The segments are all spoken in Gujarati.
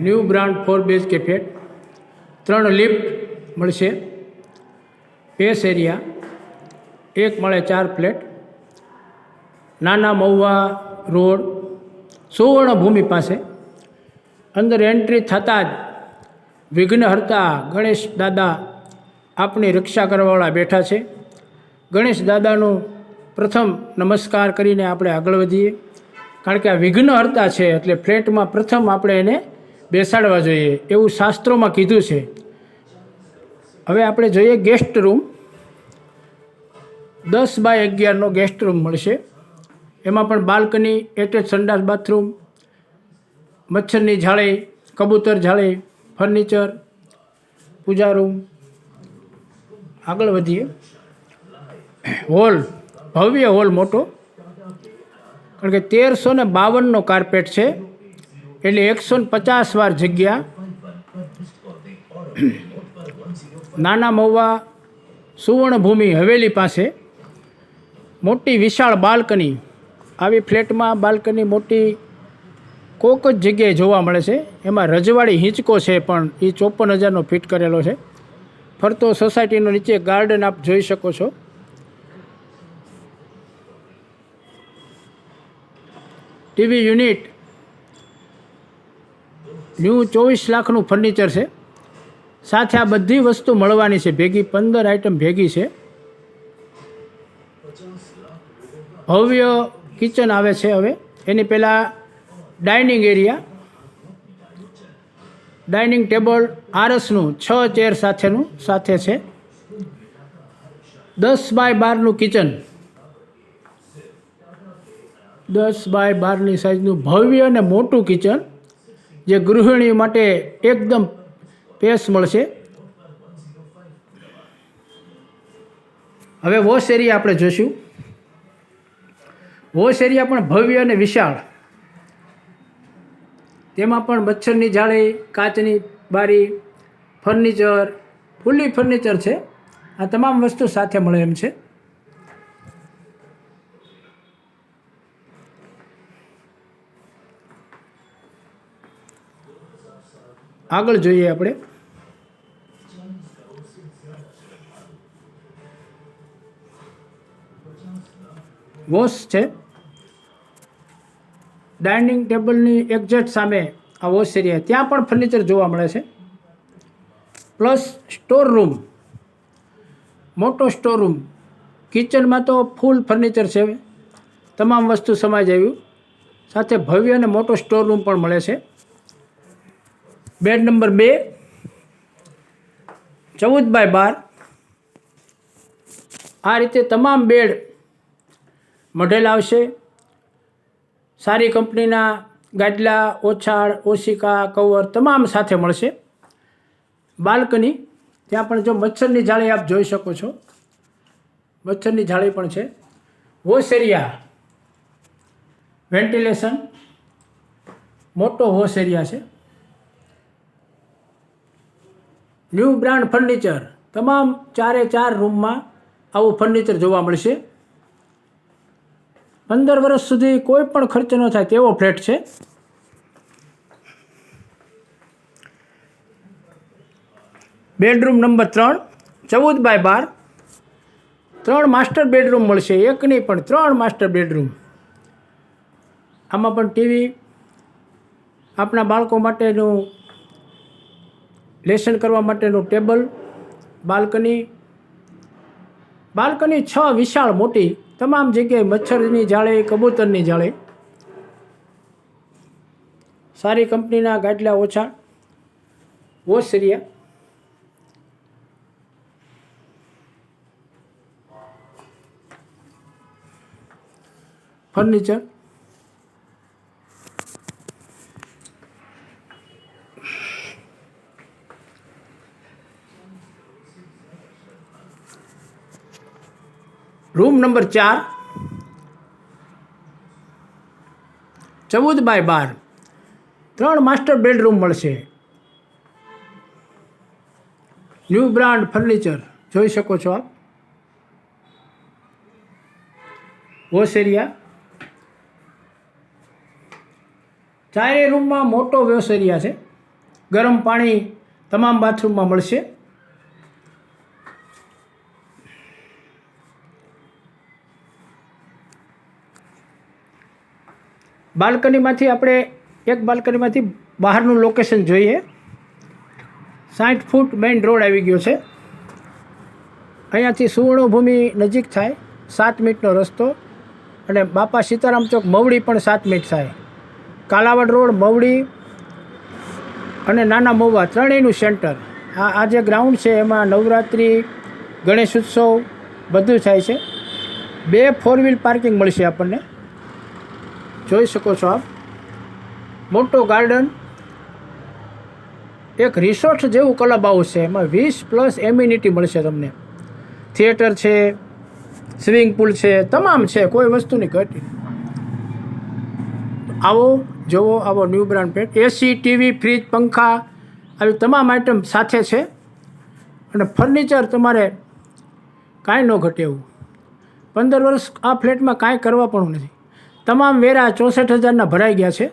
New brand 4 BHK flat, 3 lift મળશે, પેસ એરિયા, 1 માળે 4 ફ્લેટ, નાના મહુવા રોડ, સુવર્ણભૂમિ પાસે. અંદર એન્ટ્રી થતાં જ વિઘ્નહર્તા ગણેશ દાદા આપણી રક્ષા કરવાવાળા બેઠા છે. ગણેશ દાદાનું પ્રથમ નમસ્કાર કરીને આપણે આગળ વધીએ, કારણ કે આ વિઘ્નહર્તા છે એટલે ફ્લેટમાં પ્રથમ આપણે એને બેસાડવા જોઈએ એવું શાસ્ત્રોમાં કીધું છે. હવે આપણે જોઈએ ગેસ્ટ રૂમ. 10 બાય 11નો ગેસ્ટ રૂમ મળશે. એમાં પણ બાલ્કની, એટેચ સંડાસ બાથરૂમ, મચ્છરની જાળી, કબૂતર જાળી, ફર્નિચર, પૂજા રૂમ. આગળ વધીએ. હોલ, ભવ્ય હોલ મોટો, કારણ કે 1352નો કાર્પેટ છે એટલે 150 વાર જગ્યા. નાના મહુવા સુવર્ણભૂમિ હવેલી પાસે મોટી વિશાળ બાલ્કની. આવી ફ્લેટમાં બાલ્કની મોટી કોક જ જગ્યાએ જોવા મળે છે. એમાં રજવાડી હિંચકો છે પણ એ 54,000નો ફિટ કરેલો છે. ફરતો સોસાયટીનો નીચે ગાર્ડન આપ જોઈ શકો છો. ટીવી યુનિટ, ન્યૂ 24 લાખનું ફર્નિચર છે. સાથે આ બધી વસ્તુ મળવાની છે ભેગી, 15 આઇટમ ભેગી છે. ભવ્ય કિચન આવે છે. હવે એની પહેલાં ડાઇનિંગ એરિયા, ડાઇનિંગ ટેબલ આરસનું 6 ચેર સાથેનું સાથે છે. 10 બાય 12નું કિચન, 10 બાય 12ની સાઇઝનું ભવ્ય અને મોટું કિચન, જે ગૃહિણીઓ માટે એકદમ પેસ મળશે. હવે વોશ એરિયા આપણે જોઈશું. વોશ એરિયા પણ ભવ્ય અને વિશાળ. તેમાં પણ મચ્છરની જાળી, કાચની બારી, ફર્નિચર, ફૂલ્લી ફર્નિચર છે. આ તમામ વસ્તુ સાથે મળે એમ છે. આગળ જોઈએ આપણે. વોશ છે. ડાઇનિંગ ટેબલની એક્ઝેક્ટ સામે આ વોશ એરિયા, ત્યાં પણ ફર્નિચર જોવા મળે છે. પ્લસ સ્ટોર રૂમ, મોટો સ્ટોર રૂમ. કિચનમાં તો ફૂલ ફર્નિચર છે, તમામ વસ્તુ સમાઈ જાય. સાથે ભવ્ય અને મોટો સ્ટોર રૂમ પણ મળે છે. Bed number 2, 14 by 12. આ રીતે તમામ બેડ મઢેલ આવશે. સારી કંપનીના ગાદલા, ઓછાળ, ઓશિકા, કવર તમામ સાથે મળશે. બાલ્કની, ત્યાં પણ જો મચ્છરની જાળી આપ જોઈ શકો છો, મચ્છરની જાળી પણ છે. વોશ એરિયા, વેન્ટિલેશન, મોટો વોશ એરિયા છે. ન્યૂ બ્રાન્ડ ફર્નિચર, તમામ 4 રૂમમાં આવું ફર્નિચર જોવા મળશે. 15 વર્ષ સુધી કોઈ પણ ખર્ચ ન થાય તેવો ફ્લેટ છે. Bedroom number 3, 14 by 12. 3 master bedroom મળશે, એક નહીં પણ 3 માસ્ટર બેડરૂમ. આમાં પણ ટીવી, આપણા બાળકો માટેનું લેસન કરવા માટેનું ટેબલ, બાલ્કની, 6 વિશાળ મોટી, તમામ જગ્યાએ મચ્છરની જાળી, કબૂતરની જાળી, સારી કંપનીના ગાદલા, ઓછા. Wash area, furniture, room number 4, 14 by 12. 3 master bedroom મળશે. ન્યૂ બ્રાન્ડ ફર્નિચર જોઈ શકો છો આપ. વોશ એરિયા, ચારે રૂમમાં મોટો વોશ એરિયા છે. ગરમ પાણી તમામ બાથરૂમમાં મળશે. બાલ્કનીમાંથી આપણે એક બાલ્કનીમાંથી બહારનું લોકેશન જોઈએ. 60 ફૂટ મેઇન રોડ આવી ગયો છે. અહીંયાથી સુવર્ણભૂમિ નજીક થાય, 7 મિનિટનો રસ્તો. અને બાપા સીતારામ ચોક મવડી પણ 7 મિનિટ થાય. કાલાવડ રોડ, મવડી અને નાના મહુવા ત્રણેયનું સેન્ટર. આ જે ગ્રાઉન્ડ છે એમાં નવરાત્રિ, ગણેશ ઉત્સવ બધું થાય છે. 2 4 વ્હીલ પાર્કિંગ મળશે આપણને. જોઈ શકો છો આપ. મોટો ગાર્ડન, એક રિસોર્ટ જેવું ક્લબ હાઉસ છે. એમાં 20+ એમ્યુનિટી મળશે તમને. થિયેટર છે, સ્વિમિંગ પુલ છે, તમામ છે, કોઈ વસ્તુની ઘટી. આવો જોવો, આવો ન્યૂ બ્રાન્ડ પેટ. એસી, ટીવી, ફ્રીજ, પંખા આવી તમામ આઇટમ સાથે છે. અને ફર્નિચર તમારે કાંઈ ન ઘટે એવું. 15 વર્ષ આ ફ્લેટમાં કાંઈ કરવા પણ નથી. તમામ વેરા 64,000ના ભરાઈ ગયા છે.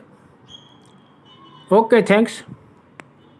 Okay, thanks.